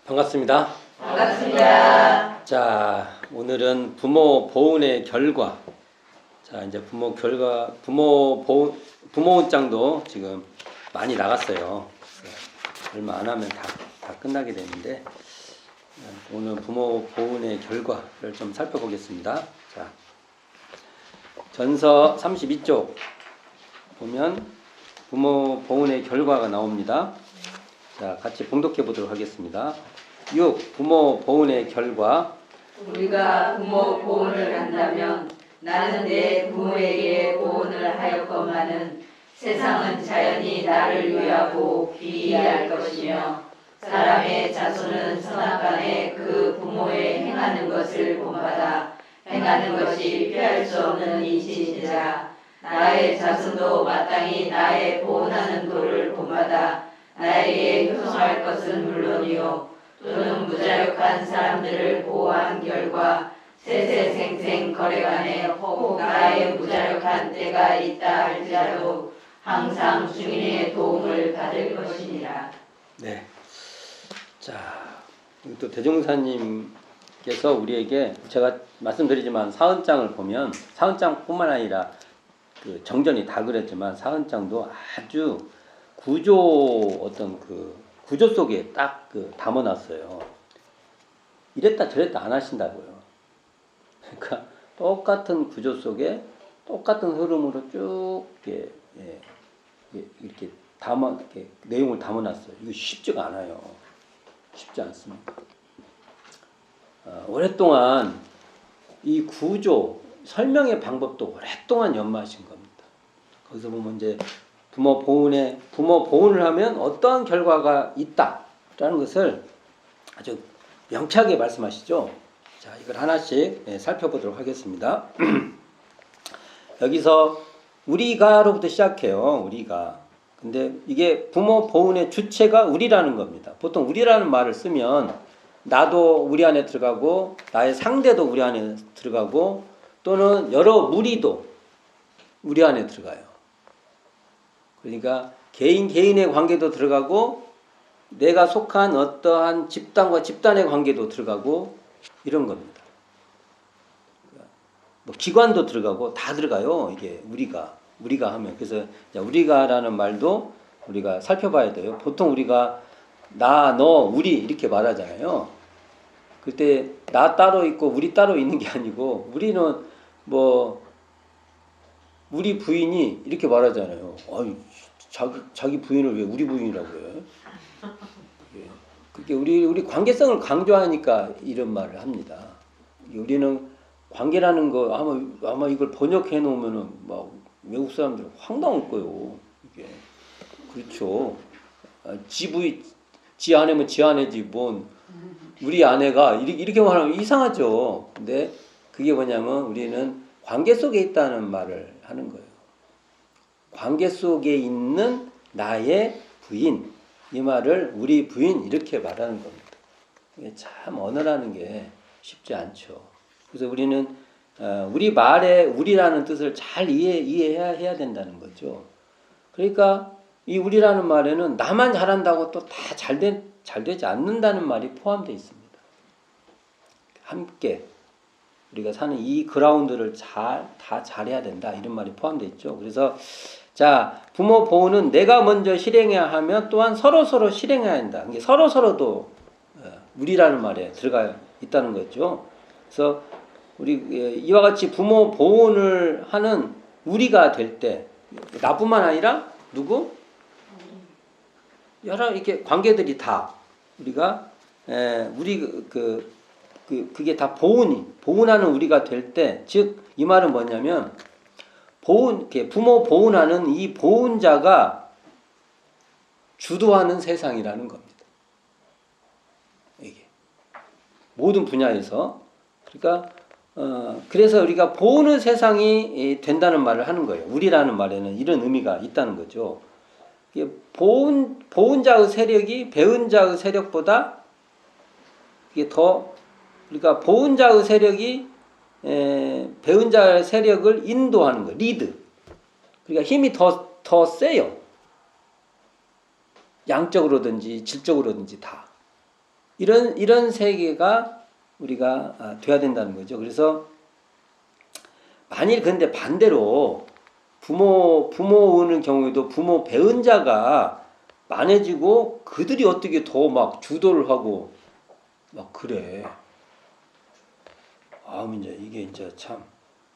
반갑습니다. 반갑습니다. 자, 오늘은 부모 보훈의 결과. 자, 이제 부모 원장도 지금 많이 나갔어요. 얼마 안 하면 다 끝나게 되는데, 오늘 부모 보훈의 결과를 좀 살펴보겠습니다. 자, 전서 32쪽 보면 부모 보훈의 결과가 나옵니다. 자, 같이 봉독해 보도록 하겠습니다. 6. 부모 보훈의 결과. 우리가 부모 보훈을 한다면 나는 내 부모에게 보훈을 하였건만은 세상은 자연히 나를 위하고 비이할 것이며 사람의 자손은 선악간에 그 부모의 행하는 것을 본받아 행하는 것이 피할 수 없는 이치이자 나의 자손도 마땅히 나의 보훈하는 도를 본받아 나에게 효성할 것은 물론이요 또는 무자력한 사람들을 보호한 결과 세세생생 거래간에 혹 나의 무자력한 때가 있다 할지라도 항상 주인의 도움을 받을 것이니라. 네. 자, 또 대종사님께서 우리에게 제가 말씀드리지만 사흔장을 보면 사흔장뿐만 아니라 그 정전이 다 그랬지만 사흔장도 아주 구조 속에 딱 담아놨어요. 이랬다 저랬다 안 하신다고요. 그러니까 똑같은 구조 속에 똑같은 흐름으로 쭉 이렇게 내용을 담아놨어요. 이거 쉽지가 않아요. 쉽지 않습니다. 오랫동안 이 구조 설명의 방법도 오랫동안 연마하신 겁니다. 거기서 보면 이제 부모 보훈을 하면 어떠한 결과가 있다라는 것을 아주 명쾌하게 말씀하시죠. 자, 이걸 하나씩 살펴보도록 하겠습니다. 여기서 우리가로부터 시작해요. 우리가. 근데 이게 부모 보훈의 주체가 우리라는 겁니다. 보통 우리라는 말을 쓰면 나도 우리 안에 들어가고 나의 상대도 우리 안에 들어가고 또는 여러 무리도 우리 안에 들어가요. 그러니까 개인의 관계도 들어가고 내가 속한 어떠한 집단과 집단의 관계도 들어가고 이런 겁니다. 뭐 기관도 들어가고 다 들어가요. 이게 우리가 하면. 그래서 우리가라는 말도 우리가 살펴봐야 돼요. 보통 우리가 나, 너, 우리 이렇게 말하잖아요. 그때 나 따로 있고 우리 따로 있는 게 아니고 우리는 뭐 우리 부인이 이렇게 말하잖아요. 아유, 자기 부인을 왜 우리 부인이라고 해? 그게 우리 관계성을 강조하니까 이런 말을 합니다. 우리는 관계라는 거 아마 이걸 번역해 놓으면은 막 외국 사람들은 황당할 거예요. 이게 그렇죠. 지 아내면 지 아내지 뭔 우리 아내가 이렇게 말하면 이상하죠. 근데 그게 뭐냐면 우리는 관계 속에 있다는 말을 하는 거예요. 관계 속에 있는 나의 부인, 이 말을 우리 부인 이렇게 말하는 겁니다. 이게 참 언어라는 게 쉽지 않죠. 그래서 우리는 우리 말에 우리라는 뜻을 잘 이해해야 된다는 거죠. 그러니까 이 우리라는 말에는 나만 잘한다고 또 다 잘 되지 않는다는 말이 포함되어 있습니다. 함께 우리가 사는 이 그라운드를 다 잘해야 된다 이런 말이 포함되어 있죠. 그래서 자, 부모 보호는 내가 먼저 실행해야 하면 또한 서로 실행해야 한다. 이게 서로도 우리라는 말에 들어가 있다는 거죠. 그래서 우리 이와 같이 부모 보호를 하는 우리가 될 때 나뿐만 아니라 누구? 여러 이렇게 관계들이 다 우리가 그게 다 보훈하는 우리가 될 때, 즉 이 말은 뭐냐면 부모 보훈하는 이 보훈자가 주도하는 세상이라는 겁니다. 이게 모든 분야에서 그러니까 그래서 우리가 보훈의 세상이 된다는 말을 하는 거예요. 우리라는 말에는 이런 의미가 있다는 거죠. 보훈자의 세력이 배운 자의 세력보다 이게 그러니까 보훈자의 세력이 배운 자의 세력을 인도하는 거예요. 리드. 그러니까 힘이 더 세요. 양적으로든지 질적으로든지 다. 이런 세계가 우리가 돼야 된다는 거죠. 그래서 만일 근데 반대로 부모 오는 경우에도 부모 배운 자가 많아지고 그들이 어떻게 더 막 주도를 하고 막 그래. 이게 이제 참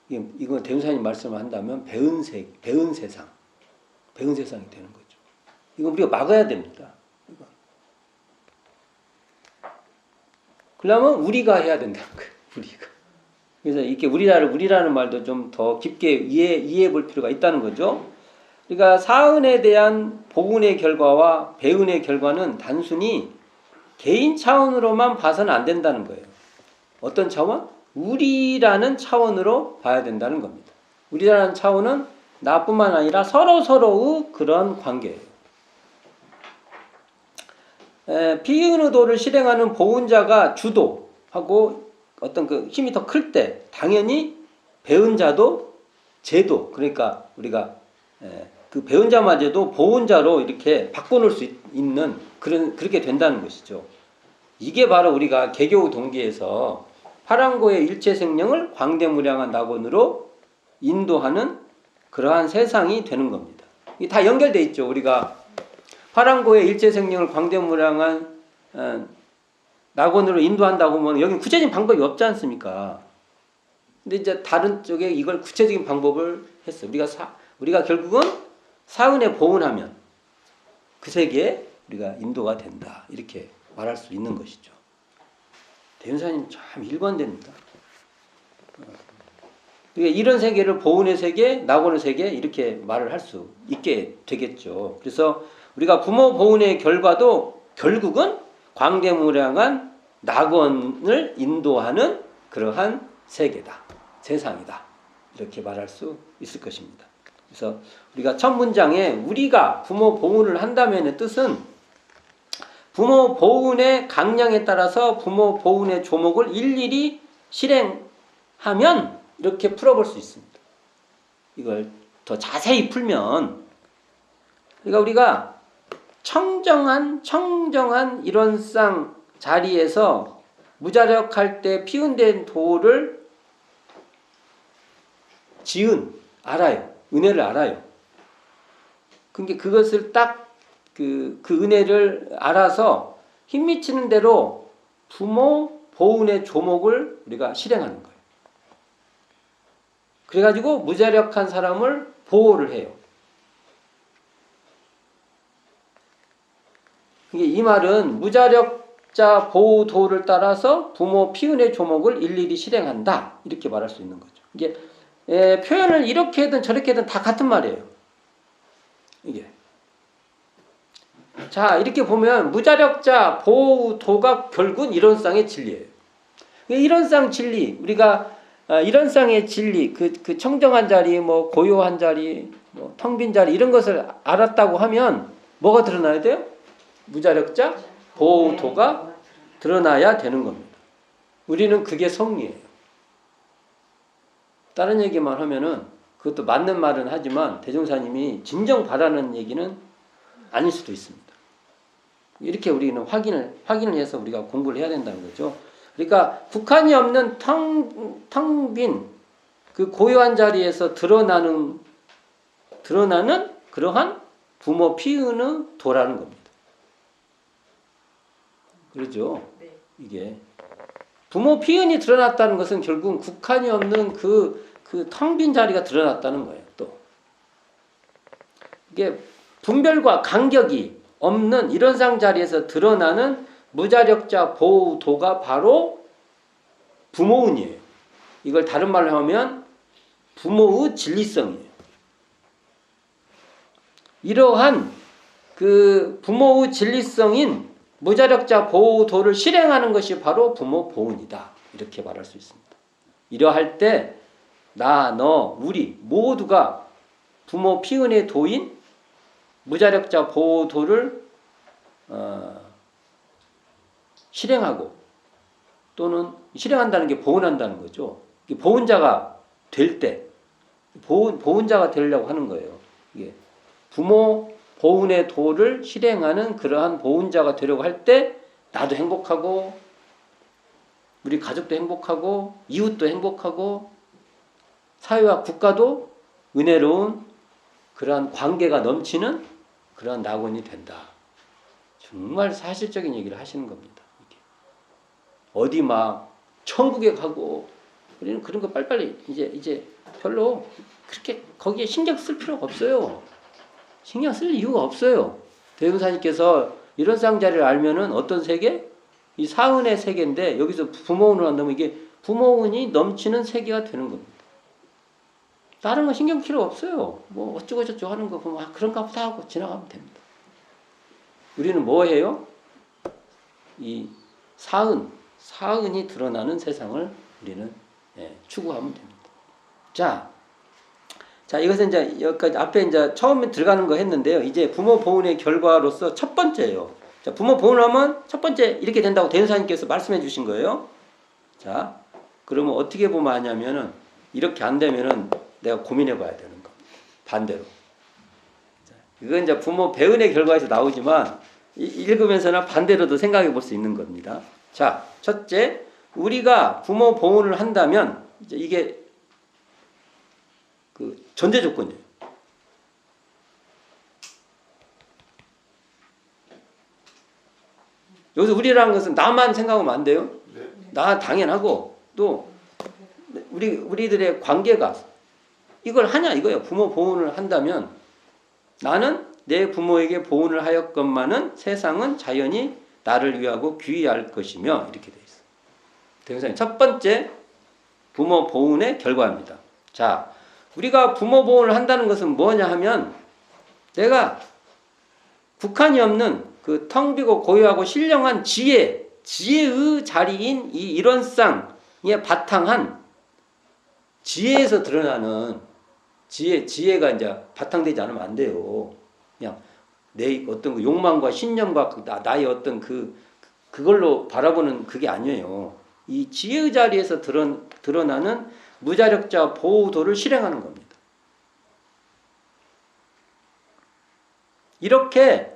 이거 대운사님 말씀을 한다면 배은 세상이 되는 거죠. 이거 우리가 막아야 됩니다. 그러면 우리가 해야 된다는 거예요. 우리가. 그래서 이렇게 우리라는 말도 좀 더 깊게 이해해 볼 필요가 있다는 거죠. 그러니까 사은에 대한 복운의 결과와 배은의 결과는 단순히 개인 차원으로만 봐서는 안 된다는 거예요. 어떤 차원? 우리라는 차원으로 봐야 된다는 겁니다. 우리라는 차원은 나뿐만 아니라 서로의 그런 관계예요. 피은의도를 실행하는 보훈자가 주도하고 어떤 그 힘이 더 클 때 당연히 배운 자도 제도, 그러니까 우리가 그 배운 자마저도 보훈자로 이렇게 바꿔놓을 수 있는 그렇게 된다는 것이죠. 이게 바로 우리가 개교 동기에서 파랑고의 일체생명을 광대무량한 낙원으로 인도하는 그러한 세상이 되는 겁니다. 이게 다 연결돼 있죠. 우리가 파랑고의 일체생명을 광대무량한 낙원으로 인도한다고 하면 여기 구체적인 방법이 없지 않습니까? 근데 이제 다른 쪽에 이걸 구체적인 방법을 했어요. 우리가 결국은 사은에 보훈하면 그 세계에 우리가 인도가 된다. 이렇게 말할 수 있는 것이죠. 대운사님 참 일관됩니다. 이런 세계를 보훈의 세계, 낙원의 세계 이렇게 말을 할 수 있게 되겠죠. 그래서 우리가 부모 보훈의 결과도 결국은 광대무량한 낙원을 인도하는 그러한 세계다. 세상이다. 이렇게 말할 수 있을 것입니다. 그래서 우리가 첫 문장에 우리가 부모 보훈을 한다면의 뜻은 부모 보훈의 강량에 따라서 부모 보훈의 조목을 일일이 실행하면 이렇게 풀어볼 수 있습니다. 이걸 더 자세히 풀면 그러니까 우리가 청정한 이론상 자리에서 무자력할 때 피운된 도를 알아요. 은혜를 알아요. 근데 그것을 딱 그 은혜를 알아서 힘 미치는 대로 부모 보훈의 조목을 우리가 실행하는 거예요. 그래가지고 무자력한 사람을 보호를 해요. 이 말은 무자력자 보호도를 따라서 부모 피은의 조목을 일일이 실행한다. 이렇게 말할 수 있는 거죠. 이게 표현을 이렇게든 저렇게든 다 같은 말이에요. 이게. 자, 이렇게 보면 무자력자 보호도가 결국은 이론상의 진리예요. 이론상 진리, 우리가 이론상의 진리, 그 청정한 자리, 뭐 고요한 자리, 뭐 텅 빈 자리 이런 것을 알았다고 하면 뭐가 드러나야 돼요? 무자력자 보호도가 드러나야 되는 겁니다. 우리는 그게 성리예요. 다른 얘기만 하면은 그것도 맞는 말은 하지만 대종사님이 진정 바라는 얘기는 아닐 수도 있습니다. 이렇게 우리는 확인을 해서 우리가 공부를 해야 된다는 거죠. 그러니까 국한이 없는 텅 빈 그 고요한 자리에서 드러나는 그러한 부모 피은의 도라는 겁니다. 그렇죠? 이게 부모 피은이 드러났다는 것은 결국은 국한이 없는 그 텅 빈 자리가 드러났다는 거예요. 또 이게 분별과 간격이 없는 이론상 자리에서 드러나는 무자력자 보호도가 바로 부모운이에요. 이걸 다른 말로 하면 부모의 진리성이에요. 이러한 그 부모의 진리성인 무자력자 보호도를 실행하는 것이 바로 부모 보훈이다. 이렇게 말할 수 있습니다. 이러할 때 나, 너, 우리 모두가 부모 피은의 도인 무자력자 보호도를 실행하고 또는 실행한다는 게 보훈한다는 거죠. 보훈자가 될 때 보훈자가 되려고 하는 거예요. 이게 부모 보훈의 도를 실행하는 그러한 보훈자가 되려고 할 때 나도 행복하고 우리 가족도 행복하고 이웃도 행복하고 사회와 국가도 은혜로운 그러한 관계가 넘치는 그러한 낙원이 된다. 정말 사실적인 얘기를 하시는 겁니다. 이게. 어디 막 천국에 가고 우리는 그런 거 빨리빨리 이제 별로 그렇게 거기에 신경 쓸 필요가 없어요. 신경 쓸 이유가 없어요. 대금사님께서 이런 쌍자리를 알면은 어떤 세계? 이 사은의 세계인데 여기서 부모운을 한다면 이게 부모운이 넘치는 세계가 되는 겁니다. 다른 거 신경 필요 없어요. 뭐 어쩌고 저쩌고 하는 거 보면 그런가 보다 하고 지나가면 됩니다. 우리는 뭐 해요? 이 사은이 드러나는 세상을 우리는 추구하면 됩니다. 자, 이것은 이제 여기까지 앞에 이제 처음에 들어가는 거 했는데요. 이제 부모 보훈의 결과로서 첫 번째예요. 자, 부모 보훈을 하면 첫 번째 이렇게 된다고 대은사님께서 말씀해 주신 거예요. 자, 그러면 어떻게 보면 하냐면은 이렇게 안 되면은 내가 고민해 봐야 되는 겁니다. 반대로. 자, 이건 이제 부모 배은의 결과에서 나오지만 읽으면서는 반대로도 생각해 볼 수 있는 겁니다. 자, 첫째, 우리가 부모 보훈을 한다면 이제 이게 그 전제 조건이에요. 여기서 우리라는 것은 나만 생각하면 안 돼요. 네. 나 당연하고 또 우리들의 관계가 이걸 하냐 이거예요. 부모 보훈을 한다면 나는 내 부모에게 보훈을 하였건만은 세상은 자연히 나를 위하고 귀의할 것이며 이렇게 돼 있어요. 대명사님 첫 번째 부모 보훈의 결과입니다. 자, 우리가 부모 보훈을 한다는 것은 뭐냐 하면 내가 국한이 없는 그 텅 비고 고요하고 신령한 지혜의 자리인 이 일원상에 바탕한 지혜에서 드러나는 지혜가 이제 바탕되지 않으면 안 돼요. 그냥 내 어떤 그 욕망과 신념과 나의 어떤 그걸로 바라보는 그게 아니에요. 이 지혜의 자리에서 드러나는 무자력자 보호도를 실행하는 겁니다. 이렇게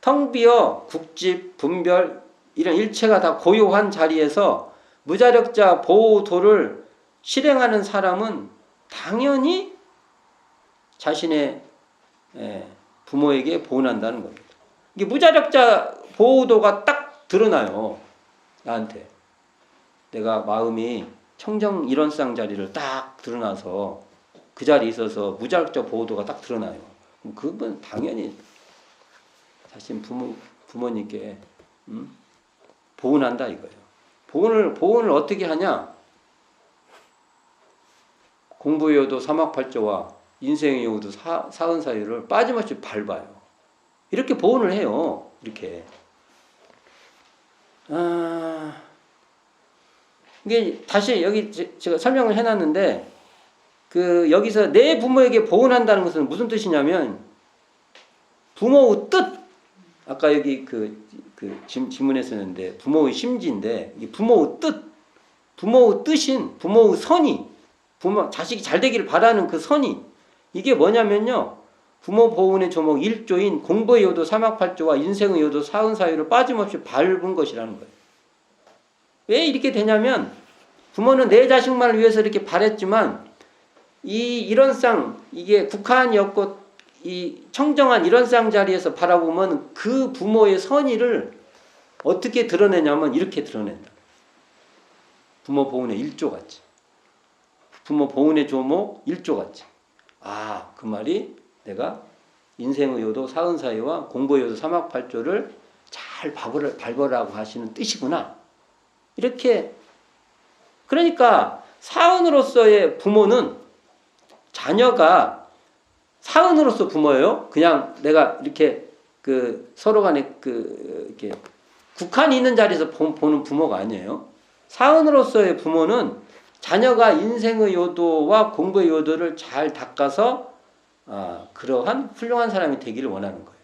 텅 비어 국집, 분별 이런 일체가 다 고요한 자리에서 무자력자 보호도를 실행하는 사람은 당연히 자신의 부모에게 보훈한다는 겁니다. 이게 무자력자 보호도가 딱 드러나요. 나한테. 내가 마음이 청정 일원상 자리를 딱 드러나서 그 자리에 있어서 무자력자 보호도가 딱 드러나요. 그건 당연히 자신 부모님께 보훈한다 이거예요. 보훈을 어떻게 하냐? 공부의 요도 사막팔조와 인생의 요도 사은사유를 빠짐없이 밟아요. 이렇게 보훈을 해요. 이렇게. 이게 다시 여기 제가 설명을 해놨는데 여기서 내 부모에게 보훈한다는 것은 무슨 뜻이냐면 부모의 뜻. 아까 여기 지문에 쓰는데 부모의 심지인데 이 부모의 뜻인 부모의 선의, 자식이 잘 되기를 바라는 그 선의 이게 뭐냐면요. 부모 보훈의 조목 1조인 공부의 요도 사막팔조와 인생의 요도 사은사유를 빠짐없이 밟은 것이라는 거예요. 왜 이렇게 되냐면 부모는 내 자식만을 위해서 이렇게 바랬지만 이 일원상 이게 국한이었고 이 청정한 일원상 자리에서 바라보면 그 부모의 선의를 어떻게 드러내냐면 이렇게 드러낸다. 부모 보훈의 1조같이. 부모 보훈의 조목 1조같이. 그 말이 내가 인생의 요도 사은사유와 공부의 요도 사막팔조를 잘 밟으라고 하시는 뜻이구나. 이렇게. 그러니까 사은으로서의 부모는 자녀가 사은으로서 부모예요. 그냥 내가 이렇게 서로 간에 이렇게 국한이 있는 자리에서 보는 부모가 아니에요. 사은으로서의 부모는 자녀가 인생의 요도와 공부의 요도를 잘 닦아서 그러한 훌륭한 사람이 되기를 원하는 거예요.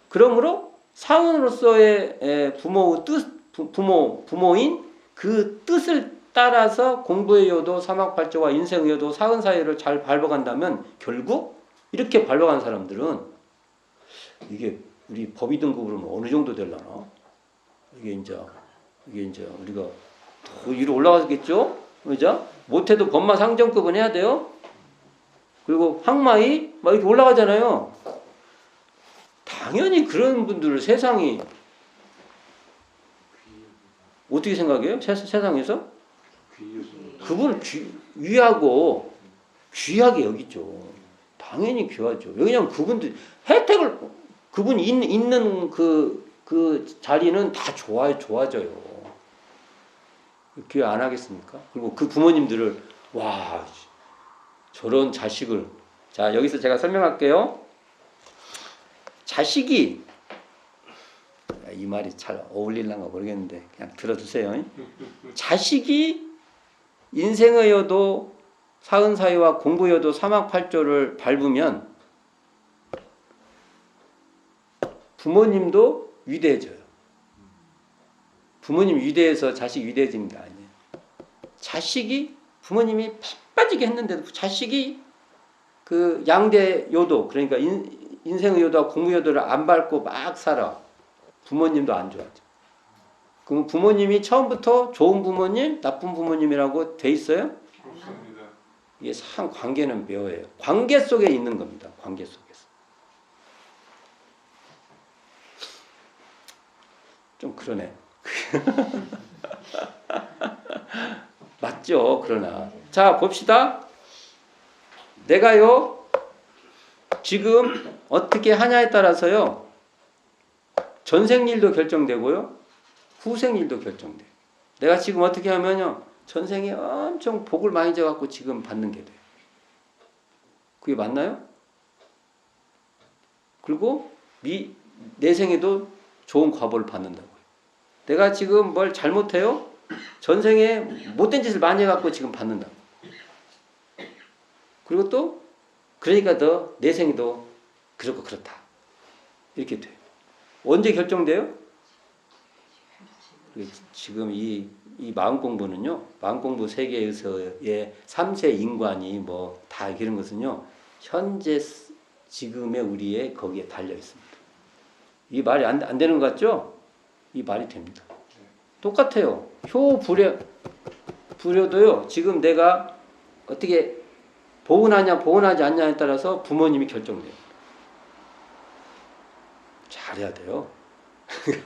그러므로 사은으로서의 부모의 부모인 그 뜻을 따라서 공부의 요도, 사막팔조와 인생의 요도, 사은사유를 잘 밟아간다면 결국 이렇게 밟아간 사람들은 이게 우리 법의 등급으로는 어느 정도 되려나? 이게 이제 우리가 더 위로 올라가겠죠? 그죠? 못해도 법마 상정급은 해야 돼요. 그리고 항마이 막 이렇게 올라가잖아요. 당연히 그런 분들을 세상이 어떻게 생각해요? 세상에서? 그분을 위하고 귀하게 여기죠. 당연히 귀하죠. 왜냐하면 그분들 혜택을 그분이 있는 그 자리는 다 좋아져요. 귀해 안 하겠습니까? 그리고 그 부모님들을 와 저런 자식을 자 여기서 제가 설명할게요. 자식이 이 말이 잘 어울릴란가 모르겠는데 그냥 들어주세요. 자식이 인생의 여도 사은사유와 공부여도 사막팔조를 밟으면 부모님도 위대해져요. 부모님 위대해서 자식 위대해지는 게 아니에요. 자식이 부모님이 바빠지게 했는데도 자식이 그 양대 요도 그러니까 인생의 요도와 공부 요도를 안 밟고 막 살아. 부모님도 안 좋아져. 그럼 부모님이 처음부터 좋은 부모님, 나쁜 부모님이라고 돼 있어요? 없습니다. 이게 참 관계는 묘해요. 관계 속에 있는 겁니다. 관계 속에서. 좀 그러네. 맞죠? 그러나. 자, 봅시다. 내가요, 지금 어떻게 하냐에 따라서요, 전생일도 결정되고요, 후생일도 결정돼요. 내가 지금 어떻게 하면요, 전생에 엄청 복을 많이 져갖고 지금 받는 게 돼요. 그게 맞나요? 그리고 내 생에도 좋은 과보를 받는다고요. 내가 지금 뭘 잘못해요? 전생에 못된 짓을 많이 해갖고 지금 받는다고. 그리고 또 그러니까 더 내 생에도 그렇고 그렇다. 이렇게 돼요. 언제 결정돼요? 지금 이 마음 공부는요, 마음 공부 세계에서의 3세 인관이 뭐 다 이런 것은요, 현재 지금의 우리의 거기에 달려 있습니다. 이 말이 안 되는 것 같죠? 이 말이 됩니다. 똑같아요. 불효도요, 지금 내가 어떻게 보은하냐, 보은하지 않냐에 따라서 부모님이 결정돼요. 잘해야 돼요.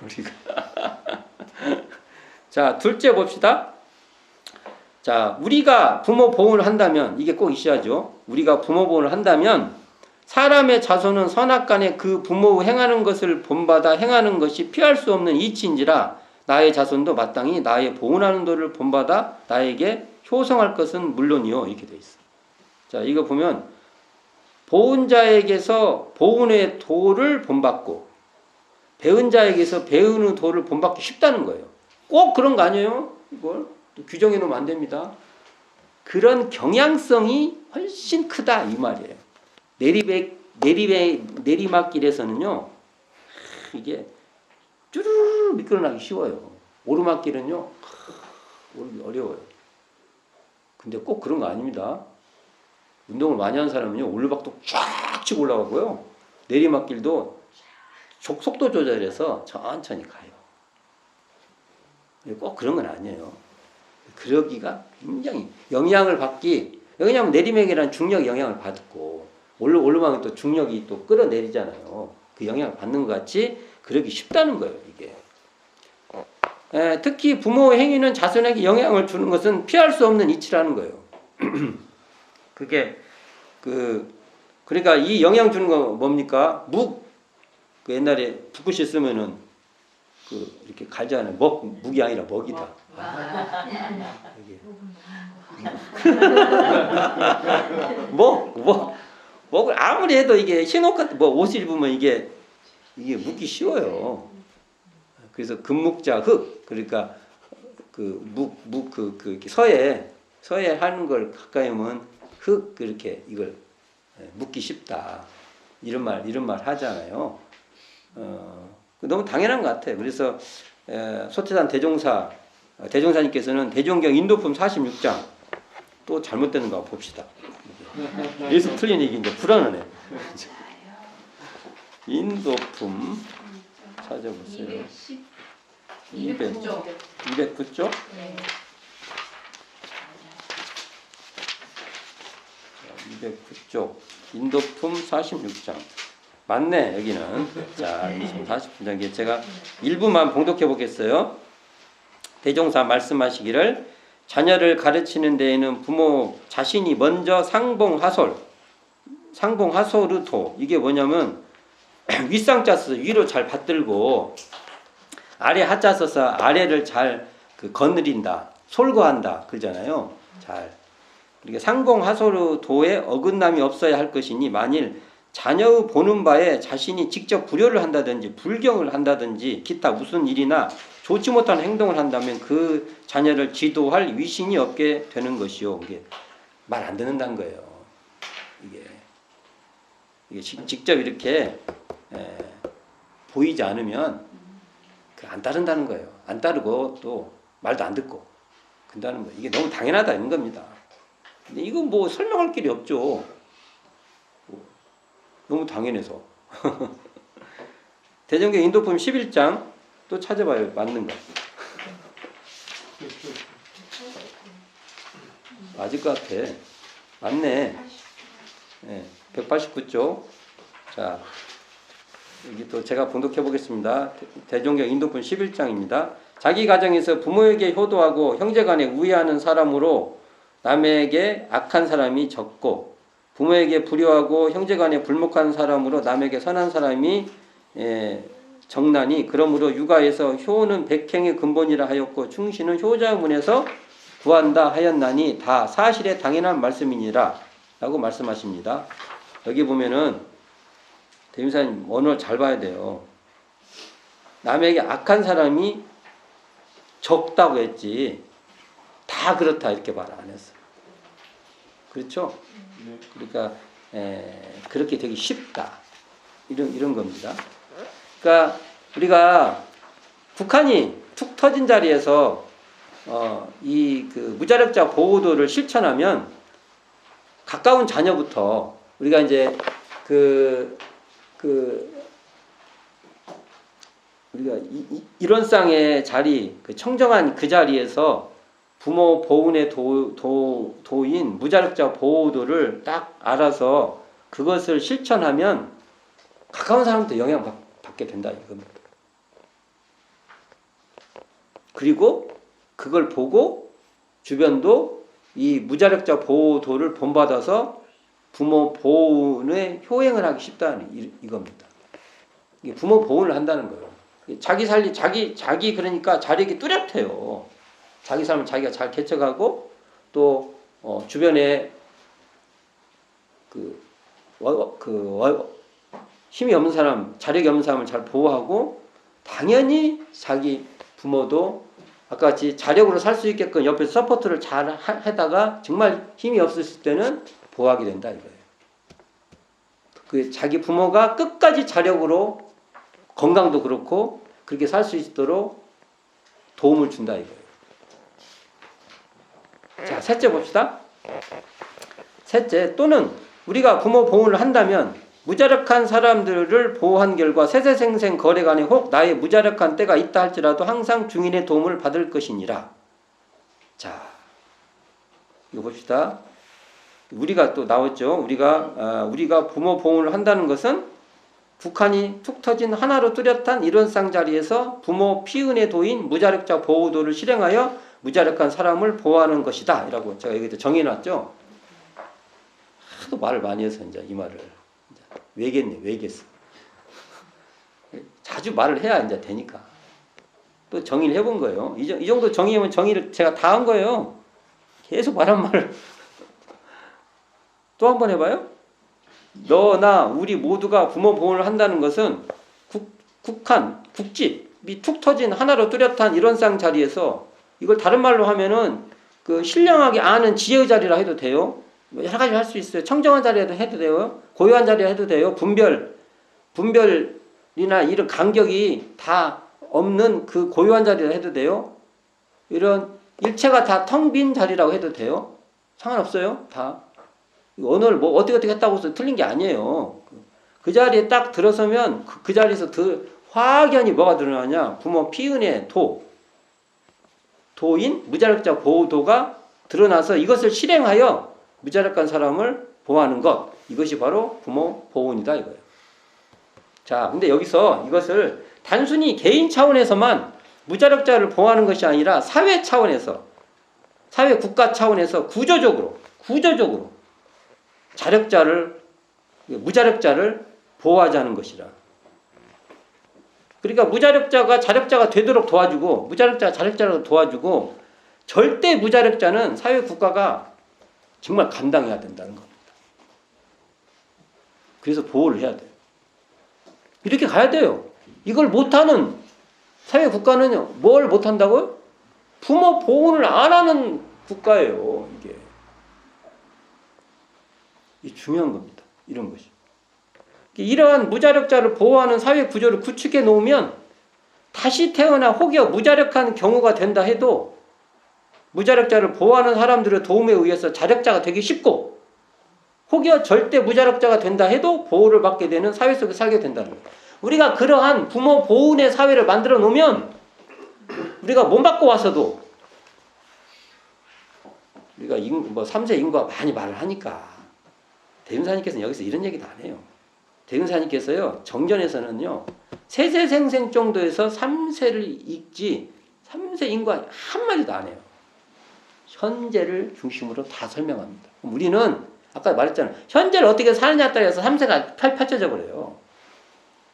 우리가. 자, 둘째 봅시다. 자, 우리가 부모 보호를 한다면, 이게 꼭 있어야죠. 우리가 부모 보호를 한다면, 사람의 자손은 선악간에 그 부모 행하는 것을 본받아 행하는 것이 피할 수 없는 이치인지라, 나의 자손도 마땅히 나의 보훈하는 도를 본받아 나에게 효성할 것은 물론이요. 이렇게 돼 있어. 자, 이거 보면, 보훈자에게서 보훈의 도를 본받고, 배운 자에게서 배우는 도를 본받기 쉽다는 거예요. 꼭 그런 거 아니에요? 이걸 규정해 놓으면 안 됩니다. 그런 경향성이 훨씬 크다 이 말이에요. 내리막길에서는요, 이게 쭈르르 미끄러나기 쉬워요. 오르막길은요, 어려워요. 근데 꼭 그런 거 아닙니다. 운동을 많이 하는 사람은요, 올르막도 쫙 치고 올라가고요, 내리막길도 속도 조절해서 천천히 가요. 꼭 그런 건 아니에요. 그러기가 굉장히 영향을 받기, 왜냐하면 내리막이라는 중력 영향을 받고 오르막은 또 중력이 또 끌어내리잖아요. 그 영향을 받는 것 같이 그러기 쉽다는 거예요, 이게. 특히 부모의 행위는 자손에게 영향을 주는 것은 피할 수 없는 이치라는 거예요. 그게 그러니까 이 영향 주는 거 뭡니까? 그 옛날에 붓글씨 쓰면은 이렇게 갈잖아요. 묵이 아니라 먹이다. 먹을 아무리 해도 이게 흰옷 같은 옷을 입으면 이게 묵기 쉬워요. 그래서 금묵자 흙, 그러니까 이렇게 서예 하는 걸 가까이 오면 흙 그렇게 이걸 묵기 쉽다. 이런 말 하잖아요. 너무 당연한 것 같아요. 그래서 소태산 대종사님께서는 대종경 인도품 46장 또 잘못되는 거 봅시다. 여기서 틀린 얘기 이제 불안하네. 인도품 찾아보세요. 210, 209쪽? 네. 209쪽 인도품 46장 맞네 여기는. 자, 40분장 제가 일부만 봉독해 보겠어요. 대종사 말씀하시기를 자녀를 가르치는 데에는 부모 자신이 먼저 상봉하소르도 이게 뭐냐면 윗상자 써서 위로 잘 받들고 아래 하자 써서 아래를 잘 거느린다 솔고한다 그러잖아요. 잘 그러니까 상봉하소르도에 어긋남이 없어야 할 것이니 만일 자녀의 보는 바에 자신이 직접 불효를 한다든지 불경을 한다든지 기타 무슨 일이나 좋지 못한 행동을 한다면 그 자녀를 지도할 위신이 없게 되는 것이요. 이게 말 안 듣는다는 거예요. 이게 직접 이렇게 보이지 않으면 안 따른다는 거예요. 안 따르고 또 말도 안 듣고 그런다는 거예요. 이게 너무 당연하다는 겁니다. 근데 이건 뭐 설명할 길이 없죠. 너무 당연해서. 대전경 인도품 11장 또 찾아봐요. 맞는 거. 맞을 것 같아. 맞네. 네, 189쪽. 자, 여기 또 제가 봉독해 보겠습니다. 대종경 인도품 11장입니다. 자기 가정에서 부모에게 효도하고 형제간에 우애하는 사람으로 남에게 악한 사람이 적고 부모에게 불효하고 형제간에 불목한 사람으로 남에게 선한 사람이 정나니 그러므로 육아에서 효는 백행의 근본이라 하였고 충신은 효자문에서 구한다 하였나니 다 사실에 당연한 말씀이니라 라고 말씀하십니다. 여기 보면은 대임사님 언어를 잘 봐야 돼요. 남에게 악한 사람이 적다고 했지 다 그렇다 이렇게 말 안 했어요. 그렇죠? 그러니까 그렇게 되기 쉽다 이런 겁니다. 그러니까 우리가 북한이 툭 터진 자리에서 이 무자력자 보호도를 실천하면 가까운 자녀부터 우리가 이제 우리가 일원상의 자리 청정한 그 자리에서 부모 보훈의 도인 무자력자 보호도를 딱 알아서 그것을 실천하면 가까운 사람한테 영향받게 된다 이겁니다. 그리고 그걸 보고 주변도 이 무자력자 보호도를 본받아서 부모 보훈에 효행을 하기 쉽다는 이겁니다. 이게 부모 보훈을 한다는 거예요. 자기 그러니까 자력이 뚜렷해요. 자기 삶을 자기가 잘 개척하고 또 주변에 힘이 없는 사람, 자력이 없는 사람을 잘 보호하고 당연히 자기 부모도 아까 같이 자력으로 살 수 있게끔 옆에서 서포트를 잘 하다가 정말 힘이 없을 때는 보호하게 된다 이거예요. 자기 부모가 끝까지 자력으로 건강도 그렇고 그렇게 살 수 있도록 도움을 준다 이거예요. 자, 셋째 봅시다. 셋째, 또는 우리가 부모 보호를 한다면 무자력한 사람들을 보호한 결과 세세생생 거래간에 혹 나의 무자력한 때가 있다 할지라도 항상 중인의 도움을 받을 것이니라. 자, 이거 봅시다. 우리가 또 나왔죠. 우리가 부모 보호를 한다는 것은 북한이 툭 터진 하나로 뚜렷한 일원상 자리에서 부모 피은의 도인 무자력자 보호도를 실행하여 무자력한 사람을 보호하는 것이다. 이라고 제가 여기다 정해놨죠. 하도 말을 많이 해서 이제 이 말을 외겠어. 자주 말을 해야 이제 되니까. 또 정의를 해본 거예요. 이 정도 정의하면 정의를 제가 다 한 거예요. 계속 말한 말을. 또 한 번 해봐요. 너나 우리 모두가 부모 보호를 한다는 것은 국집이 툭 터진 하나로 뚜렷한 일원상 자리에서 이걸 다른 말로 하면은 신령하게 아는 지혜의 자리라 해도 돼요. 여러 가지 할 수 있어요. 청정한 자리에도 해도 돼요. 고요한 자리에 해도 돼요. 분별이나 이런 간격이 다 없는 그 고요한 자리라 해도 돼요. 이런 일체가 다 텅 빈 자리라고 해도 돼요. 상관없어요. 다. 언어를 어떻게 했다고 해서 틀린 게 아니에요. 그 자리에 딱 들어서면 그 자리에서 확연히 뭐가 드러나냐? 부모 피은의 도인 무자력자 보호도가 드러나서 이것을 실행하여 무자력한 사람을 보호하는 것, 이것이 바로 부모 보호원이다 이거예요. 자, 근데 여기서 이것을 단순히 개인 차원에서만 무자력자를 보호하는 것이 아니라 사회 차원에서, 사회 국가 차원에서 구조적으로 무자력자를 보호하자는 것이라. 그러니까 무자력자가 자력자가 되도록 도와주고, 무자력자가 자력자로 도와주고, 절대 무자력자는 사회 국가가 정말 감당해야 된다는 겁니다. 그래서 보호를 해야 돼요. 이렇게 가야 돼요. 이걸 못하는 사회 국가는요, 뭘 못한다고요? 부모 보호를 안 하는 국가예요, 이게. 이게 중요한 겁니다. 이런 것이. 이러한 무자력자를 보호하는 사회 구조를 구축해 놓으면 다시 태어나 혹여 무자력한 경우가 된다 해도 무자력자를 보호하는 사람들의 도움에 의해서 자력자가 되기 쉽고, 혹여 절대 무자력자가 된다 해도 보호를 받게 되는 사회 속에 살게 된다는 거예요. 우리가 그러한 부모 보훈의 사회를 만들어 놓으면 우리가 몸 받고 와서도, 우리가 3세 인구가 많이 말을 하니까 대윤사님께서는 여기서 이런 얘기도 안 해요. 대윤사님께서요, 정전에서는요, 세세생생 정도에서 3세를 읽지 3세 인구가 한마디도 안 해요. 현재를 중심으로 다 설명합니다. 우리는 아까 말했잖아요. 현재를 어떻게 사느냐에 따라서 3세가 펼쳐져 버려요.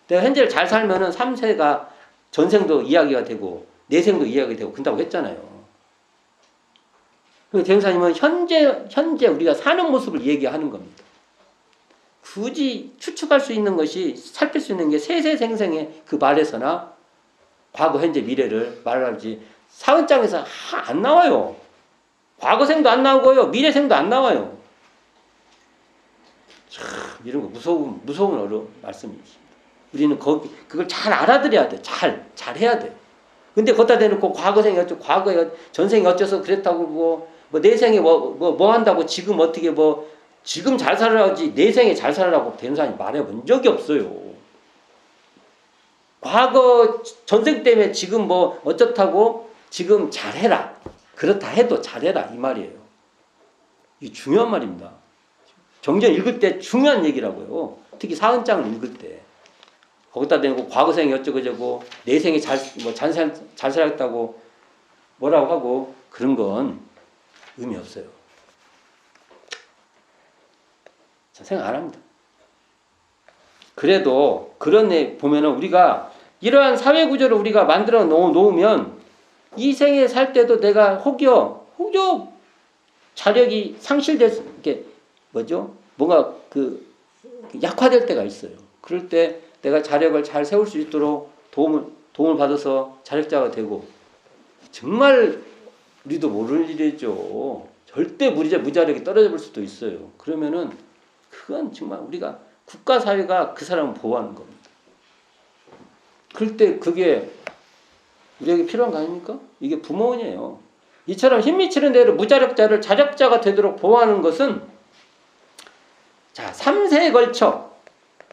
내가 현재를 잘 살면은 3세가 전생도 이야기가 되고 내생도 이야기가 되고 그런다고 했잖아요. 그래서 대형사님은 현재 우리가 사는 모습을 얘기하는 겁니다. 굳이 추측할 수 있는 것이, 살필 수 있는 게 세세생생의 그 말에서나 과거, 현재, 미래를 말하지 사은장에서 안 나와요. 과거생도 안 나오고요, 미래생도 안 나와요. 참 이런 거 무서운 어려운 말씀이십니다. 우리는 그걸 잘 알아들여야 돼. 잘 해야 돼. 근데 거기다 대놓고 과거생이 어쩌고, 과거에 전생이 어째서 그랬다고 뭐 내생에 뭐 한다고 지금 어떻게 지금 잘 살아야지 내생에 잘 살아라고 되는 사람이 말해본 적이 없어요. 과거 전생 때문에 지금 어쩌다고 지금 잘해라. 그렇다 해도 잘해라 이 말이에요. 이 중요한 말입니다. 정전 읽을 때 중요한 얘기라고요. 특히 사은장을 읽을 때. 거기다 대고 과거생이 어쩌고저쩌고 내생에 잘 살았다고 뭐라고 하고 그런 건 의미 없어요. 생각 안 합니다. 그래도 그런 애 보면은 우리가 이러한 사회 구조를 우리가 만들어 놓으면 이 생에 살 때도 내가 혹여 자력이 상실될 뭔가 약화될 때가 있어요. 그럴 때 내가 자력을 잘 세울 수 있도록 도움을 받아서 자력자가 되고, 정말 우리도 모르는 일이죠. 절대 무자력이 떨어져 볼 수도 있어요. 그러면은 그건 정말 우리가 국가 사회가 그 사람을 보호하는 겁니다. 그럴 때 그게 우리에게 필요한 거 아닙니까? 이게 부모원이에요. 이처럼 힘미치는 대로 무자력자를 자력자가 되도록 보호하는 것은, 자, 3세에 걸쳐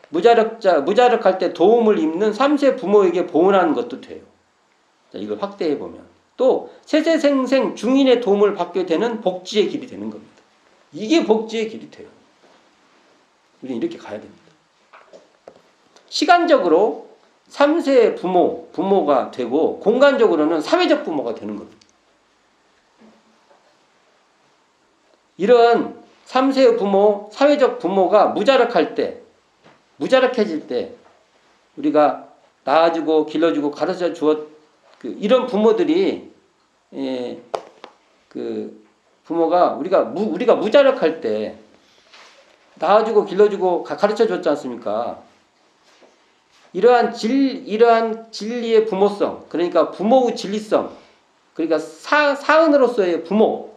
무자력할 때 도움을 입는 3세 부모에게 보훈하는 것도 돼요. 자, 이걸 확대해 보면 또 세세생생 중인의 도움을 받게 되는 복지의 길이 되는 겁니다. 이게 복지의 길이 돼요. 우리는 이렇게 가야 됩니다. 시간적으로 3세 부모가 되고, 공간적으로는 사회적 부모가 되는 겁니다. 이런 3세 부모, 사회적 부모가 무자력해질 때 우리가 낳아주고 길러주고 가르쳐 주었 이런 부모들이 부모가 우리가 무자력할 때 낳아주고 길러주고 가르쳐 줬지 않습니까? 이러한 진리의 부모성, 그러니까 부모의 진리성, 그러니까 사은으로서의 부모,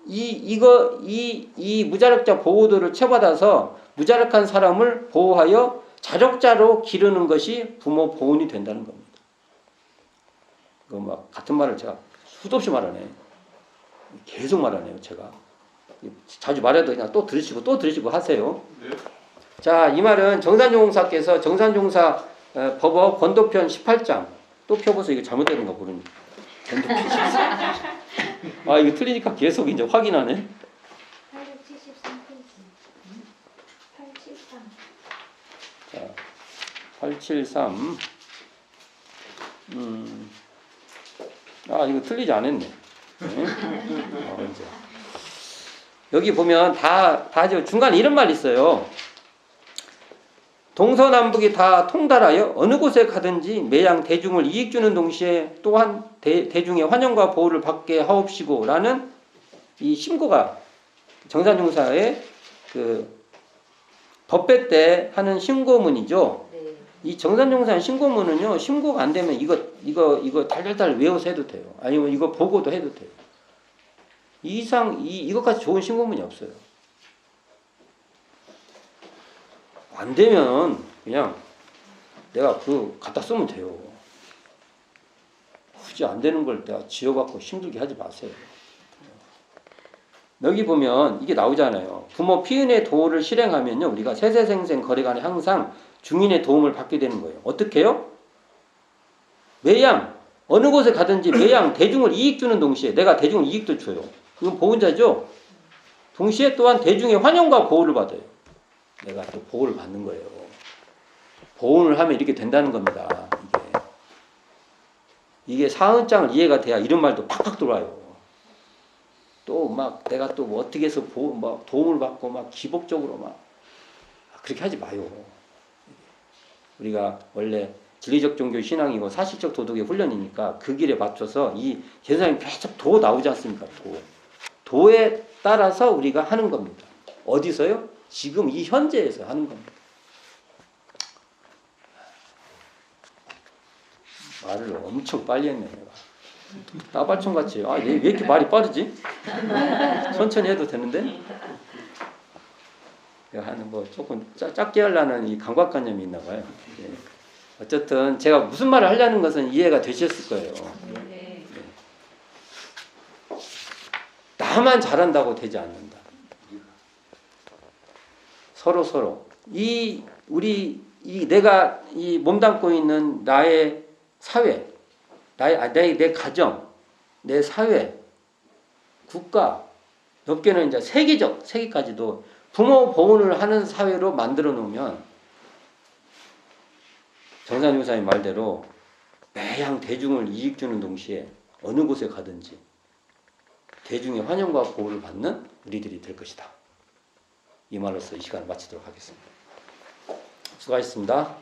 이 무자력자 보호도를 채받아서 무자력한 사람을 보호하여 자력자로 기르는 것이 부모 보훈이 된다는 겁니다. 이거 같은 말을 제가 수도 없이 말하네. 계속 말하네요, 제가. 자주 말해도 그냥 또 들으시고 하세요. 네. 자, 이 말은 정산용사께서 정산용사 법어 권도편 18장 또 펴보세요. 이거 잘못되는 거 모르니까. 권도편 18장. 아 이거 틀리니까 계속 이제 확인하네. 873페이지. 873. 자, 873. 아 이거 틀리지 않았네. 네? 이제. 여기 보면 다 중간에 이런 말 있어요. 동서남북이 다 통달하여 어느 곳에 가든지 매양 대중을 이익 주는 동시에 또한 대중의 환영과 보호를 받게 하옵시고 라는 이 신고가 정산용사의 그 법배 때 하는 신고문이죠. 네. 이 정산용사 신고문은요, 신고가 안 되면 이거 달달달 외워서 해도 돼요. 아니면 이거 보고도 해도 돼요. 이것까지 좋은 신고문이 없어요. 안 되면 그냥 내가 갖다 쓰면 돼요. 굳이 안 되는 걸 내가 지어갖고 힘들게 하지 마세요. 여기 보면 이게 나오잖아요. 부모 피은의 도를 실행하면요, 우리가 세세생생 거래간에 항상 중인의 도움을 받게 되는 거예요. 어떻게 해요? 매양 어느 곳에 가든지 매양 대중을 이익 주는 동시에 내가 대중을 이익도 줘요. 이건 보훈자죠. 동시에 또한 대중의 환영과 보호를 받아요. 내가 또 보호를 받는 거예요. 보훈을 하면 이렇게 된다는 겁니다. 이게 사은장을 이해가 돼야 이런 말도 팍팍 들어와요. 또 막 내가 또 뭐 어떻게 해서 막 도움을 받고 막 기복적으로 막 그렇게 하지 마요. 우리가 원래 진리적 종교 신앙이고 사실적 도덕의 훈련이니까 그 길에 맞춰서 이 제사장님 계속 도 나오지 않습니까? 도에 따라서 우리가 하는 겁니다. 어디서요? 지금 이 현재에서 하는 겁니다. 말을 엄청 빨리 했네 내가. 따발총같이. 아, 얘 왜 이렇게 말이 빠르지? 천천히 해도 되는데? 하는 뭐 조금 짧게 하려는 이 감각관념이 있나 봐요. 예. 어쨌든 제가 무슨 말을 하려는 것은 이해가 되셨을 거예요. 네. 나만 잘한다고 되지 않는다. 서로 내가 이 몸담고 있는 나의 사회, 내 가정, 내 사회, 국가, 넓게는 이제 세계까지도 부모 보훈을 하는 사회로 만들어 놓으면 정산용사의 말대로 매양 대중을 이익 주는 동시에 어느 곳에 가든지 대중의 환영과 보호를 받는 우리들이 될 것이다. 이 말로서 이 시간을 마치도록 하겠습니다. 수고하셨습니다.